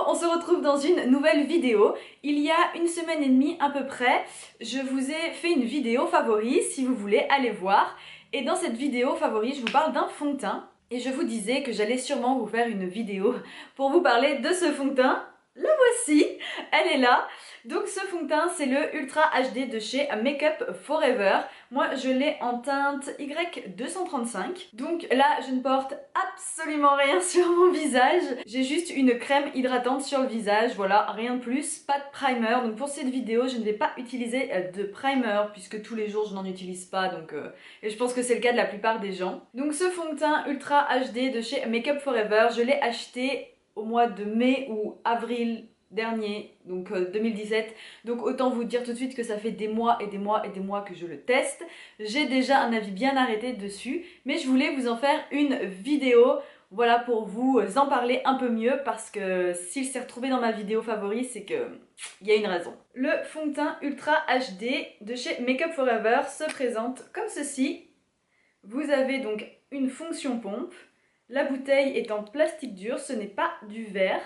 on se retrouve dans une nouvelle vidéo. Il y a une semaine et demie à peu près, je vous ai fait une vidéo favori, si vous voulez aller voir. Et dans cette vidéo favori, je vous parle d'un fond de teint. Et je vous disais que j'allais sûrement vous faire une vidéo pour vous parler de ce fond de teint. La voici, elle est là. Donc ce fond de teint, c'est le Ultra HD de chez Makeup Forever. Moi, je l'ai en teinte Y235. Donc là, je ne porte absolument rien sur mon visage. J'ai juste une crème hydratante sur le visage, voilà, rien de plus, pas de primer. Donc pour cette vidéo, je ne vais pas utiliser de primer puisque tous les jours, je n'en utilise pas. Et je pense que c'est le cas de la plupart des gens. Donc ce fond de teint Ultra HD de chez Makeup Forever, je l'ai acheté au mois de mai ou avril dernier, donc 2017. Donc autant vous dire tout de suite que ça fait des mois et des mois et des mois que je le teste. J'ai déjà un avis bien arrêté dessus, mais je voulais vous en faire une vidéo, voilà, pour vous en parler un peu mieux, parce que s'il s'est retrouvé dans ma vidéo favori, c'est que il y a une raison. Le fond de teint Ultra HD de chez Makeup Forever se présente comme ceci. Vous avez donc une fonction pompe. La bouteille est en plastique dur, ce n'est pas du verre.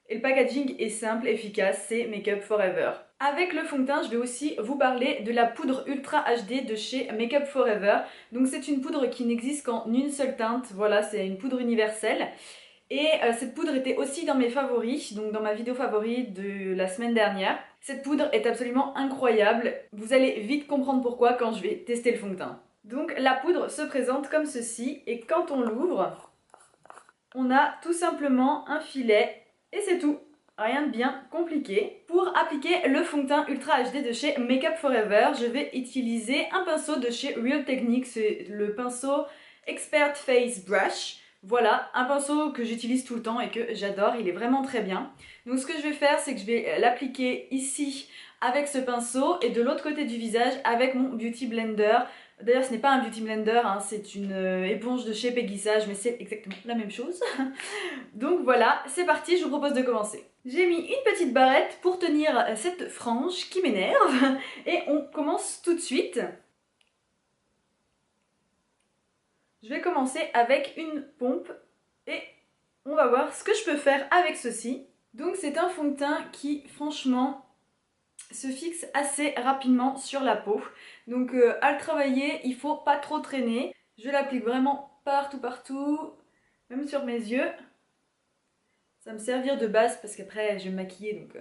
Et le packaging est simple, efficace, c'est Makeup Forever. Avec le fond de teint, je vais aussi vous parler de la poudre Ultra HD de chez Makeup Forever. Donc c'est une poudre qui n'existe qu'en une seule teinte, voilà, c'est une poudre universelle. Et cette poudre était aussi dans mes favoris, donc dans ma vidéo favori de la semaine dernière. Cette poudre est absolument incroyable, vous allez vite comprendre pourquoi quand je vais tester le fond de teint. Donc la poudre se présente comme ceci, et quand on l'ouvre, on a tout simplement un filet, et c'est tout. Rien de bien compliqué. Pour appliquer le fond de teint Ultra HD de chez Makeup Forever, je vais utiliser un pinceau de chez Real Techniques, c'est le pinceau Expert Face Brush. Voilà, un pinceau que j'utilise tout le temps et que j'adore, il est vraiment très bien. Donc ce que je vais faire, c'est que je vais l'appliquer ici avec ce pinceau et de l'autre côté du visage avec mon Beauty Blender. D'ailleurs, ce n'est pas un Beauty Blender, hein, c'est une éponge de chez Peggy Sage, mais c'est exactement la même chose. Donc voilà, c'est parti, je vous propose de commencer. J'ai mis une petite barrette pour tenir cette frange qui m'énerve et on commence tout de suite. Je vais commencer avec une pompe et on va voir ce que je peux faire avec ceci. Donc c'est un fond de teint qui franchement se fixe assez rapidement sur la peau. Donc à le travailler, il faut pas trop traîner. Je l'applique vraiment partout, même sur mes yeux. Ça va me servir de base parce qu'après je vais me maquiller, donc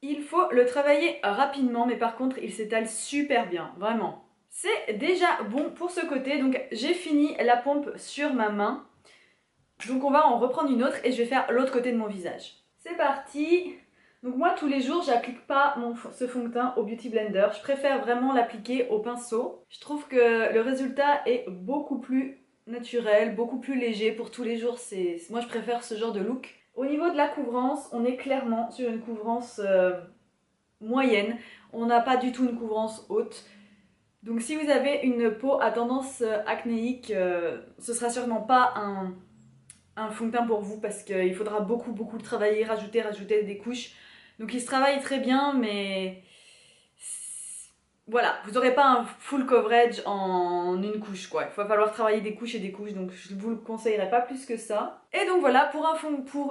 il faut le travailler rapidement, mais par contre il s'étale super bien, vraiment. C'est déjà bon pour ce côté, donc j'ai fini la pompe sur ma main. Donc on va en reprendre une autre et je vais faire l'autre côté de mon visage. C'est parti. Donc moi tous les jours j'applique pas ce fond de teint au Beauty Blender, je préfère vraiment l'appliquer au pinceau. Je trouve que le résultat est beaucoup plus naturel, beaucoup plus léger pour tous les jours, moi je préfère ce genre de look. Au niveau de la couvrance, on est clairement sur une couvrance moyenne, on n'a pas du tout une couvrance haute. Donc si vous avez une peau à tendance acnéique, ce sera sûrement pas un fond de teint pour vous parce qu'il faudra beaucoup le travailler, rajouter des couches. Donc il se travaille très bien, mais voilà, vous n'aurez pas un full coverage en une couche quoi. Il va falloir travailler des couches et des couches, donc je ne vous le conseillerais pas plus que ça. Et donc voilà, pour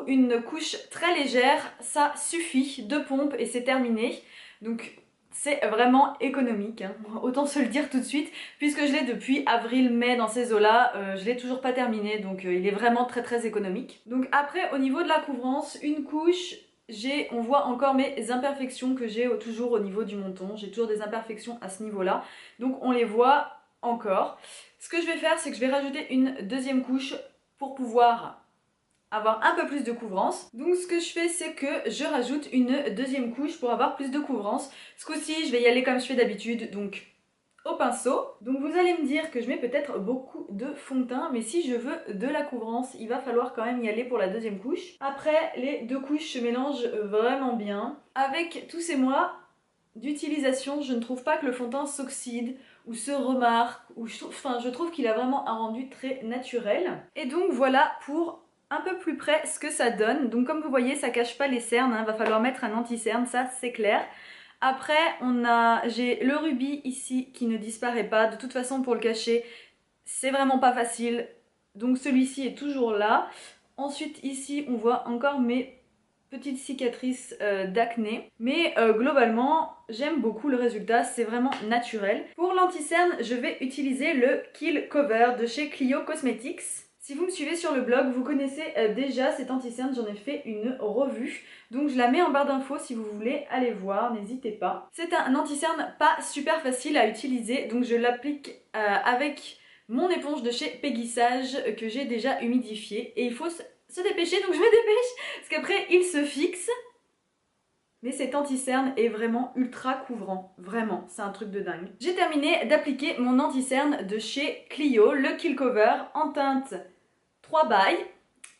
une couche très légère, ça suffit, 2 pompes et c'est terminé. Donc c'est vraiment économique, hein. Autant se le dire tout de suite, puisque je l'ai depuis avril-mai dans ces eaux-là, je l'ai toujours pas terminé, donc il est vraiment très économique. Donc après, au niveau de la couvrance, une couche, on voit encore mes imperfections que j'ai toujours au niveau du menton, j'ai toujours des imperfections à ce niveau-là, donc on les voit encore. Ce que je vais faire, c'est que je vais rajouter une deuxième couche pour pouvoir avoir un peu plus de couvrance. Donc ce que je fais, c'est que je rajoute une deuxième couche pour avoir plus de couvrance. Ce coup-ci, je vais y aller comme je fais d'habitude, donc au pinceau. Donc vous allez me dire que je mets peut-être beaucoup de fond de teint, mais si je veux de la couvrance, il va falloir quand même y aller pour la deuxième couche. Après, les deux couches se mélangent vraiment bien. Avec tous ces mois d'utilisation, je ne trouve pas que le fond de teint s'oxyde ou se remarque, je trouve qu'il a vraiment un rendu très naturel. Et donc voilà pour un peu plus près ce que ça donne. Donc comme vous voyez, ça cache pas les cernes, hein. Va falloir mettre un anti-cerne, ça c'est clair. Après j'ai le rubis ici qui ne disparaît pas. De toute façon pour le cacher, c'est vraiment pas facile. Donc celui-ci est toujours là. Ensuite ici on voit encore mes petite cicatrice d'acné. Mais globalement, j'aime beaucoup le résultat, c'est vraiment naturel. Pour l'anti-cerne, je vais utiliser le Kill Cover de chez Clio Cosmetics. Si vous me suivez sur le blog, vous connaissez déjà cette anti-cerne, j'en ai fait une revue. Donc je la mets en barre d'infos si vous voulez aller voir, n'hésitez pas. C'est un anti-cerne pas super facile à utiliser, donc je l'applique avec mon éponge de chez Peggy Sage que j'ai déjà humidifiée. Et il faut se dépêcher, donc je me dépêche parce qu'après il se fixe. Mais cet anti-cerne est vraiment ultra couvrant, vraiment, c'est un truc de dingue. J'ai terminé d'appliquer mon anti-cerne de chez Clio, le Kill Cover, en teinte 3 by.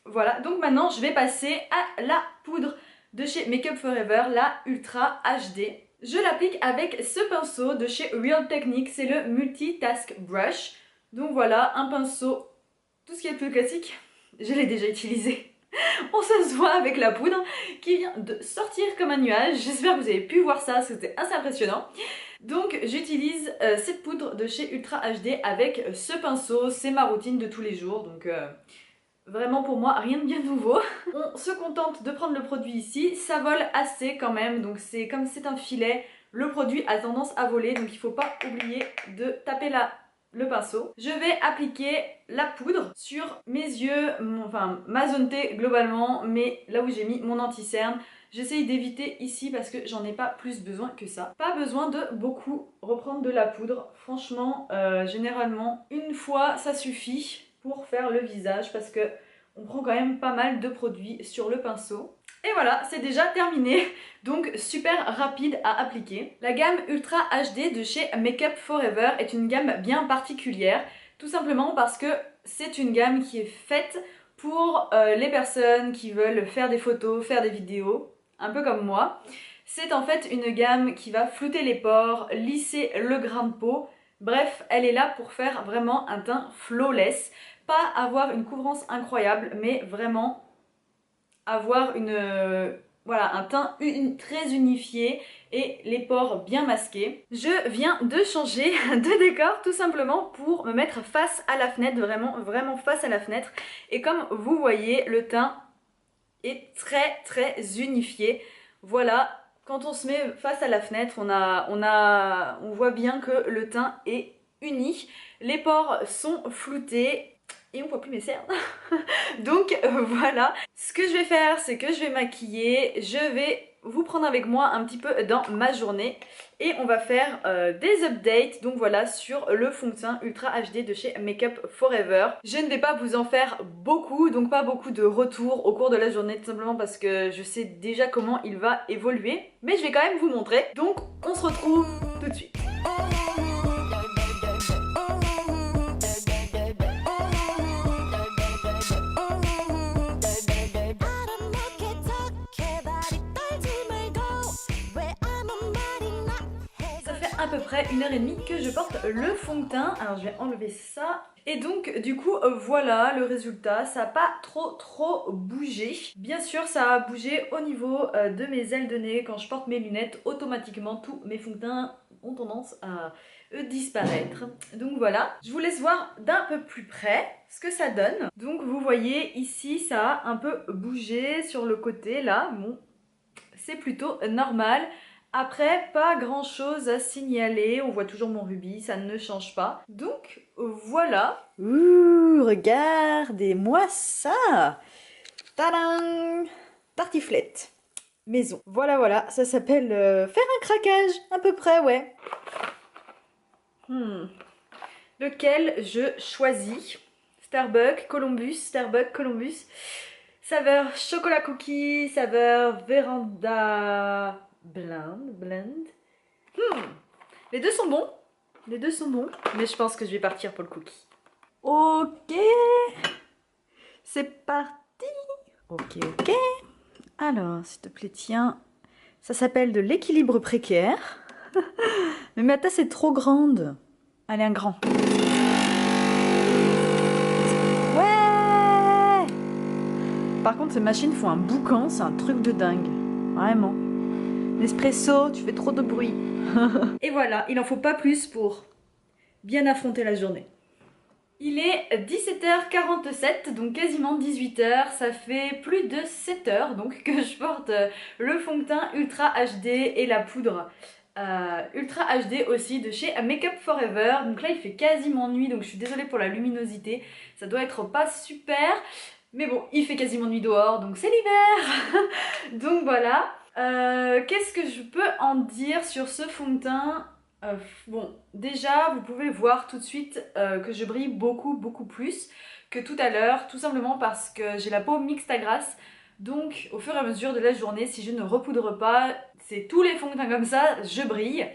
Voilà, donc maintenant je vais passer à la poudre de chez Make Up For Ever, la Ultra HD. Je l'applique avec ce pinceau de chez Real Techniques, c'est le Multitask Brush. Donc voilà, un pinceau, tout ce qui est plus classique, je l'ai déjà utilisé. On se voit avec la poudre qui vient de sortir comme un nuage. J'espère que vous avez pu voir ça, c'était assez impressionnant. Donc j'utilise cette poudre de chez Ultra HD avec ce pinceau. C'est ma routine de tous les jours, donc vraiment pour moi rien de bien nouveau. On se contente de prendre le produit ici. Ça vole assez quand même, donc c'est comme c'est un filet. Le produit a tendance à voler, donc il ne faut pas oublier de taper le pinceau. Je vais appliquer la poudre sur mes yeux, ma zone T globalement, mais là où j'ai mis mon anti-cerne. J'essaye d'éviter ici parce que j'en ai pas plus besoin que ça. Pas besoin de beaucoup reprendre de la poudre. Franchement, généralement, une fois ça suffit pour faire le visage parce que on prend quand même pas mal de produits sur le pinceau. Et voilà, c'est déjà terminé, donc super rapide à appliquer. La gamme Ultra HD de chez Make Up For Ever est une gamme bien particulière, tout simplement parce que c'est une gamme qui est faite pour les personnes qui veulent faire des photos, faire des vidéos, un peu comme moi. C'est en fait une gamme qui va flouter les pores, lisser le grain de peau, bref, elle est là pour faire vraiment un teint flawless, pas avoir une couvrance incroyable, mais vraiment avoir un teint très unifié et les pores bien masqués. Je viens de changer de décor tout simplement pour me mettre face à la fenêtre, vraiment face à la fenêtre. Et comme vous voyez, le teint est très unifié. Voilà, quand on se met face à la fenêtre, on voit bien que le teint est uni. Les pores sont floutés. Et on voit plus mes cernes. Donc voilà. Ce que je vais faire, c'est que je vais maquiller. Je vais vous prendre avec moi un petit peu dans ma journée. Et on va faire des updates. Donc voilà, sur le fond de teint Ultra HD de chez Make Up For Ever. Je ne vais pas vous en faire beaucoup. Donc pas beaucoup de retours au cours de la journée. Tout simplement parce que je sais déjà comment il va évoluer. Mais je vais quand même vous montrer. Donc on se retrouve tout de suite. À peu près 1h30 que je porte le fond de teint. Alors je vais enlever ça. Et donc du coup voilà le résultat. Ça n'a pas trop bougé. Bien sûr ça a bougé au niveau de mes ailes de nez. Quand je porte mes lunettes, automatiquement tous mes fonds de teint ont tendance à disparaître. Donc voilà, je vous laisse voir d'un peu plus près ce que ça donne. Donc vous voyez ici ça a un peu bougé sur le côté là. Bon, c'est plutôt normal. Après, pas grand chose à signaler, on voit toujours mon rubis, ça ne change pas. Donc voilà. Ouh, regardez-moi ça. Tadam! Tartiflette. Maison. Voilà, ça s'appelle faire un craquage, à peu près, ouais. Lequel je choisis? Starbucks, Columbus. Saveur chocolat cookie, saveur véranda... Blend. Les deux sont bons, mais je pense que je vais partir pour le cookie. Ok, c'est parti. Ok. Alors, s'il te plaît, tiens. Ça s'appelle de l'équilibre précaire. Mais ma tasse est trop grande. Allez, un grand. Ouais. Par contre, ces machines font un boucan, c'est un truc de dingue. Vraiment. L'espresso, tu fais trop de bruit. Et voilà, il en faut pas plus pour bien affronter la journée. Il est 17h47, donc quasiment 18h, ça fait plus de 7 heures donc que je porte le fond de teint Ultra HD et la poudre Ultra HD aussi de chez Make Up Forever. Donc là il fait quasiment nuit, donc je suis désolée pour la luminosité, ça doit être pas super, mais bon, il fait quasiment nuit dehors, donc c'est l'hiver. Donc voilà. Qu'est-ce que je peux en dire sur ce fond de teint? Bon, déjà vous pouvez voir tout de suite que je brille beaucoup plus que tout à l'heure, tout simplement parce que j'ai la peau mixte à grasse. Donc au fur et à mesure de la journée, si je ne repoudre pas, c'est tous les fonds de teint comme ça, je brille.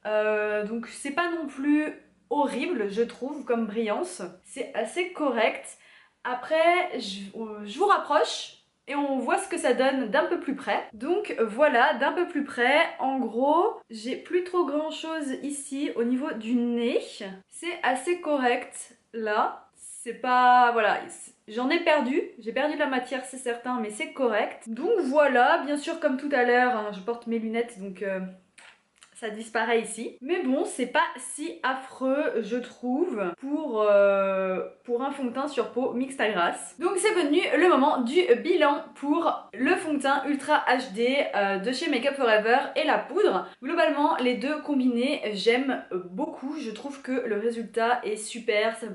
Donc c'est pas non plus horrible, je trouve, comme brillance. C'est assez correct. Après, je vous rapproche et on voit ce que ça donne d'un peu plus près. Donc voilà, d'un peu plus près, en gros, j'ai plus trop grand chose ici au niveau du nez. C'est assez correct là. C'est pas... voilà, j'en ai perdu. J'ai perdu de la matière, c'est certain, mais c'est correct. Donc voilà, bien sûr comme tout à l'heure, hein, je porte mes lunettes, donc... ça disparaît ici. Mais bon, c'est pas si affreux, je trouve, pour un fond de teint sur peau mixte à grasse. Donc c'est venu le moment du bilan pour le fond de teint Ultra HD de chez Make Up Forever et la poudre. Globalement, les deux combinés, j'aime beaucoup. Je trouve que le résultat est super. Ça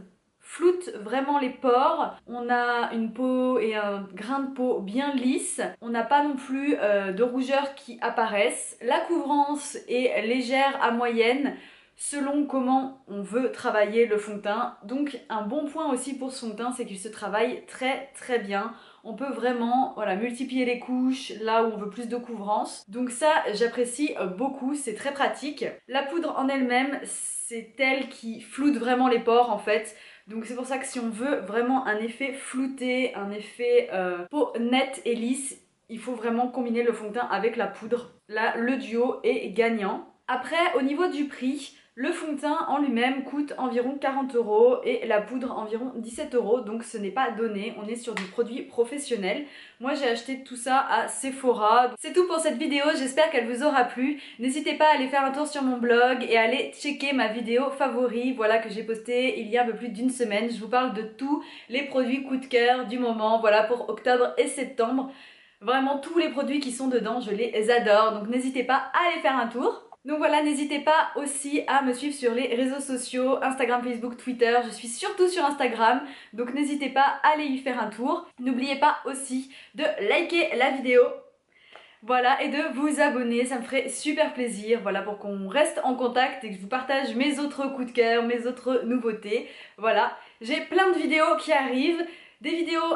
floute vraiment les pores, on a une peau et un grain de peau bien lisse, on n'a pas non plus de rougeurs qui apparaissent, la couvrance est légère à moyenne selon comment on veut travailler le fond de teint. Donc un bon point aussi pour ce fond de teint, c'est qu'il se travaille très bien. On peut vraiment multiplier les couches là où on veut plus de couvrance. Donc ça j'apprécie beaucoup, c'est très pratique. La poudre en elle-même, c'est elle qui floute vraiment les pores en fait. Donc c'est pour ça que si on veut vraiment un effet flouté, un effet peau nette et lisse, il faut vraiment combiner le fond de teint avec la poudre. Là, le duo est gagnant. Après, au niveau du prix, le fond de teint en lui-même coûte environ 40 € et la poudre environ 17 €, donc ce n'est pas donné, on est sur du produit professionnel. Moi j'ai acheté tout ça à Sephora. C'est tout pour cette vidéo, j'espère qu'elle vous aura plu. N'hésitez pas à aller faire un tour sur mon blog et à aller checker ma vidéo favori, voilà, que j'ai postée il y a un peu plus d'une semaine. Je vous parle de tous les produits coup de cœur du moment, voilà, pour octobre et septembre. Vraiment tous les produits qui sont dedans, je les adore, donc n'hésitez pas à aller faire un tour. Donc voilà, n'hésitez pas aussi à me suivre sur les réseaux sociaux, Instagram, Facebook, Twitter. Je suis surtout sur Instagram, donc n'hésitez pas à aller y faire un tour. N'oubliez pas aussi de liker la vidéo, voilà, et de vous abonner, ça me ferait super plaisir, voilà, pour qu'on reste en contact et que je vous partage mes autres coups de cœur, mes autres nouveautés. Voilà, j'ai plein de vidéos qui arrivent, des vidéos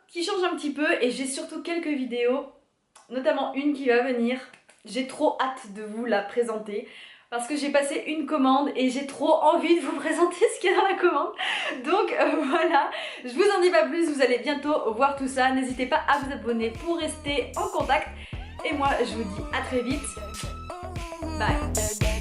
qui changent un petit peu, et j'ai surtout quelques vidéos, notamment une qui va venir. J'ai trop hâte de vous la présenter parce que j'ai passé une commande et j'ai trop envie de vous présenter ce qu'il y a dans la commande. Donc voilà, je vous en dis pas plus, vous allez bientôt voir tout ça. N'hésitez pas à vous abonner pour rester en contact. Et moi, je vous dis à très vite. Bye.